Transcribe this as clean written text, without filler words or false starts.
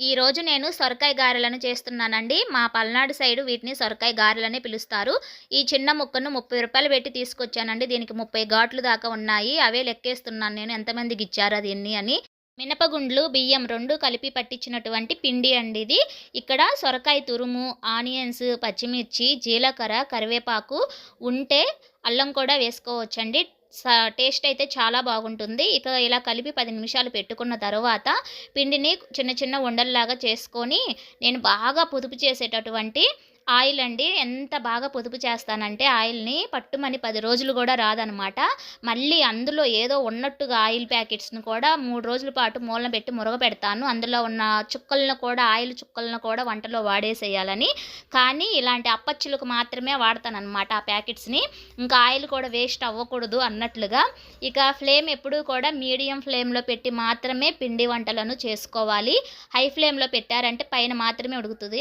ఈరోజు నేను సొరకాయ గారెలను చేస్తున్నానండి. మా పల్నాడు సైడు వీటిని సొరకాయ గారెలనే పిలుస్తారు. ఈ చిన్న ముక్కను రూ. 30 పెట్టి తీసుకొచ్చానండి. దీనికి 30 ఘాట్లు దాకా ఉన్నాయి. అవే లెక్కేస్తున్నాను నేను ఎంతమందికిచ్చారా దీన్ని అని. మినపగుండ్లు, బియ్యం 2 కలిపి పట్టించినటువంటి పిండి అండి ఇది. ఇక్కడ సొరకాయ తురుము, ఆనియన్స్, పచ్చిమిర్చి, జీలకర్ర, కరివేపాకు ఉంటే అల్లం కూడా వేసుకోవచ్చండి. టేస్ట్ అయితే చాలా బాగుంటుంది. ఇక ఇలా కలిపి 10 నిమిషాలు పెట్టుకున్న తరువాత పిండిని చిన్న చిన్న ఉండల్లాగా చేసుకొని నేను బాగా పొదుపు చేసేటటువంటి ఆయిల్ అండి. ఎంత బాగా పొదుపు చేస్తానంటే ఆయిల్‌ని పట్టుమని 10 రోజులు గూడా రాదనమాట. మళ్ళీ అందులో ఏదో ఉన్నట్టుగా ఆయిల్ ప్యాకెట్స్‌ని కూడా 3 రోజుల పాటు మూలన పెట్టి మురగపెడతాను. అందులో ఉన్న చుక్కలను కూడా ఆయిల్ చుక్కలను కూడా వంటలో వాడేసేయాలని. కానీ ఇలాంటి అప్పచ్చులకు మాత్రమే వాడతాననమాట ఆ ప్యాకెట్స్‌ని. ఇంకా ఆయిల్ కూడా వేస్ట్ అవ్వకూడదు అన్నట్లుగా. ఇక ఫ్లేమ్ ఎప్పుడూ కూడా మీడియం ఫ్లేమ్‌లో పెట్టి మాత్రమే పిండి వంటలను చేసుకోవాలి. హై ఫ్లేమ్‌లో పెట్టారంటే పైన మాత్రమే ఉడుకుతది.